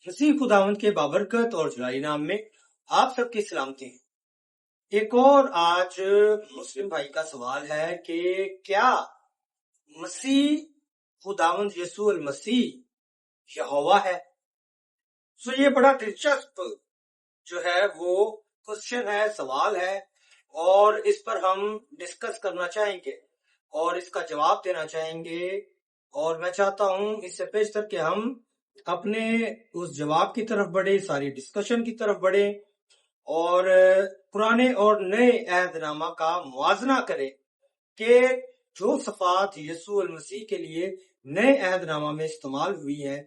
مسیح خداوند کے بابرکت اور جلالی نام میں آپ سب کی سلامتی ہے۔ ایک اور آج مسلم بھائی کا سوال ہے کہ کیا مسیح خداوند یسوع المسیح یہوہ ہے؟ یہ بڑا دلچسپ جو ہے وہ کوشچن ہے، سوال ہے، اور اس پر ہم ڈسکس کرنا چاہیں گے اور اس کا جواب دینا چاہیں گے، اور میں چاہتا ہوں اس سے پیشتر کہ ہم اپنے اس جواب کی طرف بڑھے، ساری ڈسکشن کی طرف بڑھے اور پرانے اور نئے عہد نامہ کا موازنہ کرے کہ جو صفات یسوع المسیح کے لیے نئے عہد نامہ میں استعمال ہوئی ہے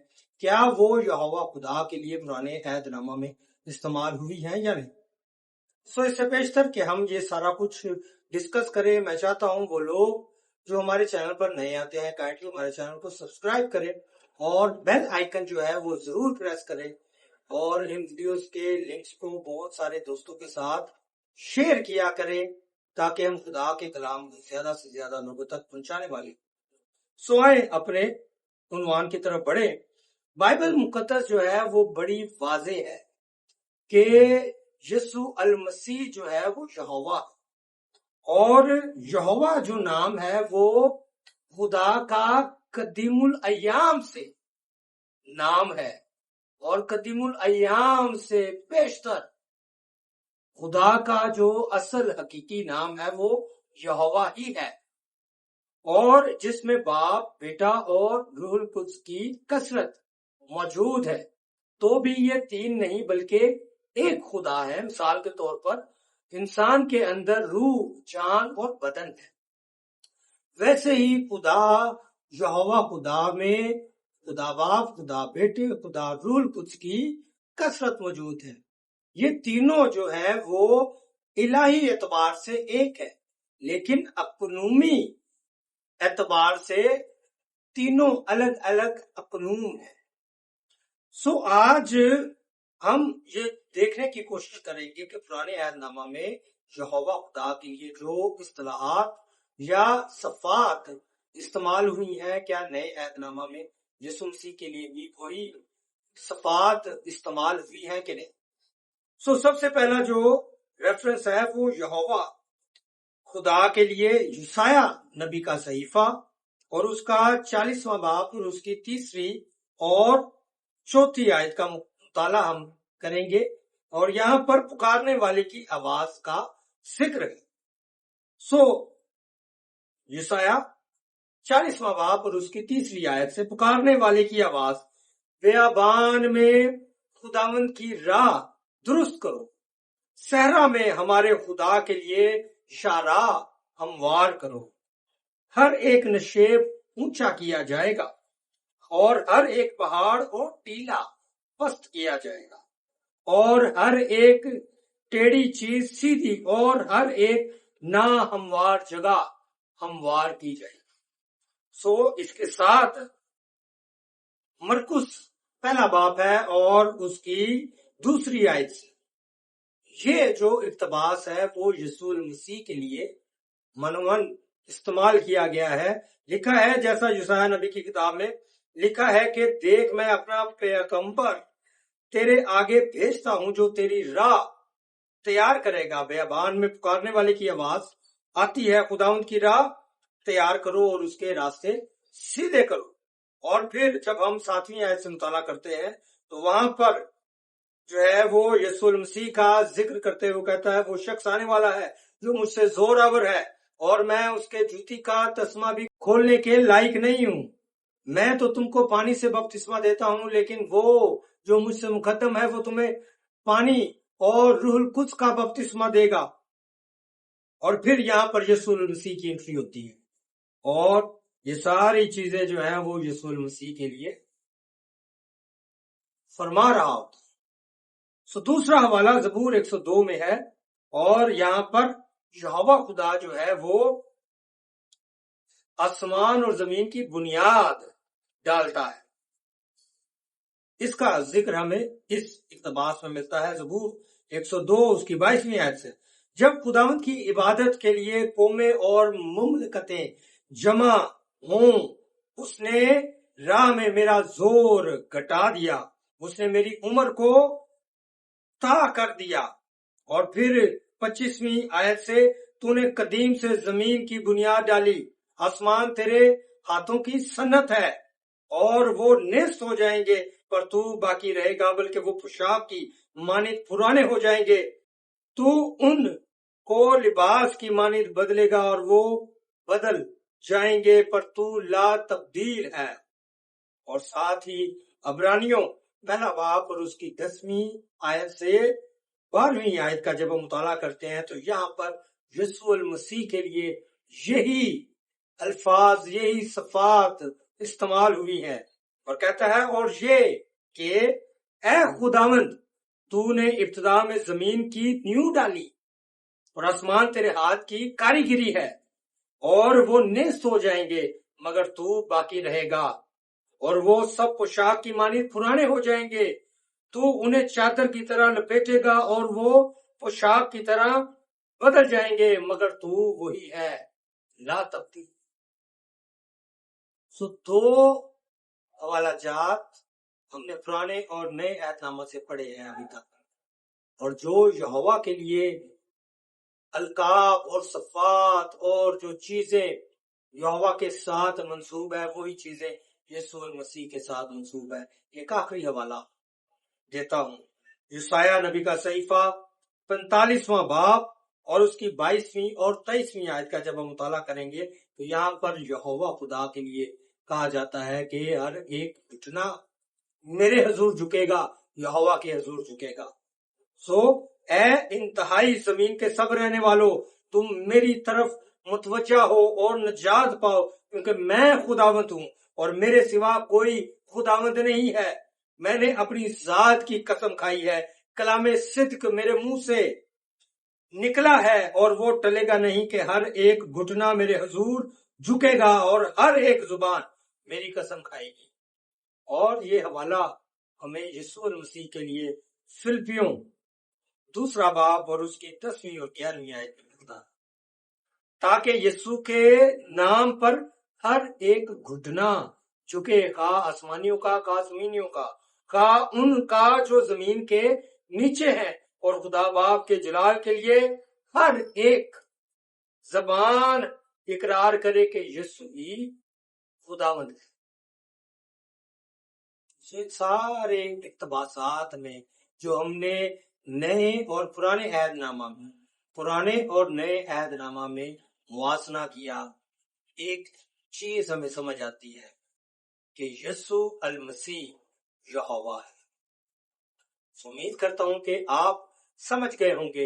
کیا وہ یہوہ خدا کے لیے پرانے عہد نامہ میں استعمال ہوئی ہیں یا نہیں۔ اس سے پیشتر کہ ہم یہ سارا کچھ ڈسکس کریں، میں چاہتا ہوں وہ لوگ جو ہمارے چینل پر نئے آتے ہیں کائنڈلی ہمارے چینل کو سبسکرائب کریں اور بیل آئیکن جو ہے وہ ضرور پریس کریں، اور ان ویڈیوز کے لنکس کو بہت سارے دوستوں کے ساتھ شیئر کیا کریں تاکہ ہم خدا کے کلام زیادہ سے زیادہ لوگوں تک پہنچانے والے۔ آئیں اپنے عنوان کی طرف بڑھے۔ بائبل مقدس جو ہے وہ بڑی واضح ہے کہ یسوع المسیح جو ہے وہ یہوہ، اور یہوہ جو نام ہے وہ خدا کا قدیم الایام سے نام ہے، اور قدیم الایام سے بیشتر خدا کا جو اصل حقیقی نام ہے وہ یہوہ ہی ہے، اور جس میں باپ، بیٹا اور روح القدس کی کثرت موجود ہے، تو بھی یہ تین نہیں بلکہ ایک خدا ہے۔ مثال کے طور پر انسان کے اندر روح، جان اور بدن ہے، ویسے ہی خدا یہوہ خدا میں خدا باپ، خدا بیٹے، خدا روح القدس کی کثرت موجود ہے۔ یہ تینوں جو ہے وہ الہی اعتبار سے ایک ہے، لیکن اقنومی اعتبار سے تینوں الگ الگ اقنوم ہیں۔ آج ہم یہ دیکھنے کی کوشش کریں گے کہ پرانے عہد نامہ میں یہوہ خدا کے لیے جو اصطلاحات یا صفات استعمال ہوئی ہیں کیا نئے عہد نامہ میں یسوع مسیح کے لیے بھی کوئی صفات استعمال ہوئی ہیں کہ نہیں۔ سب سے پہلا جو ریفرنس ہے وہ یہوہ خدا کے لیے یسایہ نبی کا صحیفہ اور اس کا 40واں باب اور اس کی 3 اور 4 آیت کا مطالعہ ہم کریں گے، اور یہاں پر پکارنے والے کی آواز کا ذکر ہے۔ یسایہ 40واں باب اور اس کی 3 آیت سے، پکارنے والے کی آواز، بیابان میں خداوند کی راہ درست کرو، صحرا میں ہمارے خدا کے لیے شاہراہ ہموار کرو۔ ہر ایک نشیب اونچا کیا جائے گا اور ہر ایک پہاڑ اور ٹیلا پست کیا جائے گا، اور ہر ایک ٹیڑھی چیز سیدھی اور ہر ایک ناہموار جگہ ہموار کی جائے گی۔ اس کے ساتھ مرکس پہلا باب ہے اور اس کی 2 آیت سے یہ جو اقتباس ہے وہ یسوع المسیح کے لیے منون استعمال کیا گیا ہے۔ لکھا ہے جیسا یسایہ نبی کی کتاب میں لکھا ہے کہ دیکھ میں اپنا پیغمبر تیرے آگے بھیجتا ہوں جو تیری راہ تیار کرے گا۔ بیابان میں پکارنے والے کی آواز آتی ہے، خداوند کی راہ تیار کرو اور اس کے راستے سیدھے کرو۔ اور پھر جب ہم 7ویں آیت سے مطالعہ کرتے ہیں تو وہاں پر جو ہے وہ یسوع المسیح کا ذکر کرتے ہوئے کہتا ہے، وہ شخص آنے والا ہے جو مجھ سے زور آور ہے اور میں اس کے جوتی کا تسمہ بھی کھولنے کے لائق نہیں ہوں۔ میں تو تم کو پانی سے بپتسمہ دیتا ہوں، لیکن وہ جو مجھ سے مقدم ہے وہ تمہیں پانی اور روح القدس کا بپتسمہ دے گا۔ اور پھر یہاں پر یسوع المسیح کی انٹری ہوتی ہے، اور یہ ساری چیزیں جو ہیں وہ یسوع المسیح کے لیے فرما رہا ہوتا ہے۔ دوسرا حوالہ زبور 102 میں ہے، اور یہاں پر یہوہ خدا جو ہے وہ آسمان اور زمین کی بنیاد ڈالتا ہے۔ اس کا ذکر ہمیں اس اقتباس میں ملتا ہے زبور 102 اس کی 22ویں آیت سے، جب خداوند کی عبادت کے لیے قومیں اور مملکتیں جمع ہوں، اس نے راہ میں میرا زور گھٹا دیا، اس نے میری عمر کو طا کر دیا۔ اور پھر 25ویں آیت سے تو نے قدیم سے زمین کی بنیاد ڈالی، آسمان تیرے ہاتھوں کی صنعت ہے، اور وہ نیست ہو جائیں گے پر تو باقی رہے گا، بلکہ وہ پوشاک کی مانند پرانے ہو جائیں گے۔ تو ان کو لباس کی مانند بدلے گا اور وہ بدل جائیں گے، پر تو لا تبدیل ہے۔ اور ساتھ ہی عبرانیوں پہلا باب اور اس کی 10ویں آیت سے 12ویں آیت کا جب ہم مطالعہ کرتے ہیں تو یہاں پر یسوع المسیح کے لیے یہی الفاظ، یہی صفات استعمال ہوئی ہیں، اور کہتا ہے اور یہ کہ اے خداوند تو نے ابتدا میں زمین کی نیو ڈالی اور آسمان تیرے ہاتھ کی کاریگری ہے، اور وہ نیست ہو جائیں گے مگر تو باقی رہے گا، اور وہ سب پوشاک کی مانند پرانے ہو جائیں گے، تو انہیں چادر کی طرح لپیٹے گا اور وہ پوشاک کی طرح بدل جائیں گے، مگر تو وہی ہے، لا تبدیل۔ دو حوالہ جات ہم نے پرانے اور نئے عہد نامہ سے پڑھے ہیں ابھی تک، اور جو یہوہ کے لیے القاب اور صفات اور جو چیزیں یہوہ کے ساتھ منسوب ہے وہی چیزیں یسوع المسیح کے ساتھ منسوب ہے۔ ایک آخری حوالہ دیتا ہوں، یسایہ نبی کا صحیفہ 45واں باب اور اس کی 22ویں اور 23ویں آیت کا جب ہم مطالعہ کریں گے تو یہاں پر یہوہ خدا کے لیے کہا جاتا ہے کہ ہر ایک گھٹنا میرے حضور جھکے گا، یہوہ کے حضور جھکے گا۔ اے انتہائی زمین کے سب رہنے والوں، تم میری طرف متوجہ ہو اور نجات پاؤ، کیونکہ میں خداوند ہوں اور میرے سوا کوئی خداوند نہیں ہے۔ میں نے اپنی ذات کی قسم کھائی ہے، کلام صدق میرے منہ سے نکلا ہے اور وہ ٹلے گا نہیں، کہ ہر ایک گھٹنا میرے حضور جھکے گا اور ہر ایک زبان میری قسم کھائے گی۔ اور یہ حوالہ ہمیں یسوع المسیح کے لیے فلپیوں 2 باب اور اس کی 10ویں اور 11ویں آیت میں ملتا ہے، تاکہ یسوع کے نام پر ہر ایک گھٹنا جھکے، خواہ آسمانیوں کا، خواہ زمینیوں کا، خواہ ان کا جو زمین کے نیچے ہیں، اور خدا باپ کے جلال کے لیے ہر ایک زبان اقرار کرے کہ یسوع ہی خداوند ہے۔ سارے اقتباسات میں جو ہم نے نئے اور پرانے عہد نامہ میں موازنہ کیا، ایک چیز ہمیں سمجھ آتی ہے کہ یسوع المسیح یہوہ ہے۔ امید کرتا ہوں کہ آپ سمجھ گئے ہوں گے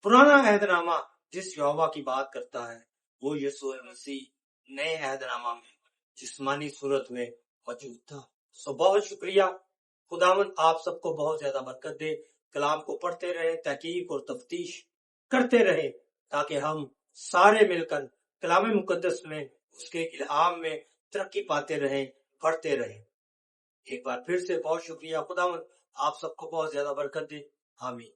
پرانا عہد نامہ جس یہوہ کی بات کرتا ہے وہ یسوع المسیح نئے عہد نامہ میں جسمانی صورت میں موجود تھا۔ بہت شکریہ، خداوند آپ سب کو بہت زیادہ برکت دے، کلام کو پڑھتے رہے، تحقیق اور تفتیش کرتے رہے، تاکہ ہم سارے مل کر کلام مقدس میں اس کے الہام میں ترقی پاتے رہیں، پڑھتے رہیں۔ ایک بار پھر سے بہت شکریہ، خداوند آپ سب کو بہت زیادہ برکت دے، آمین۔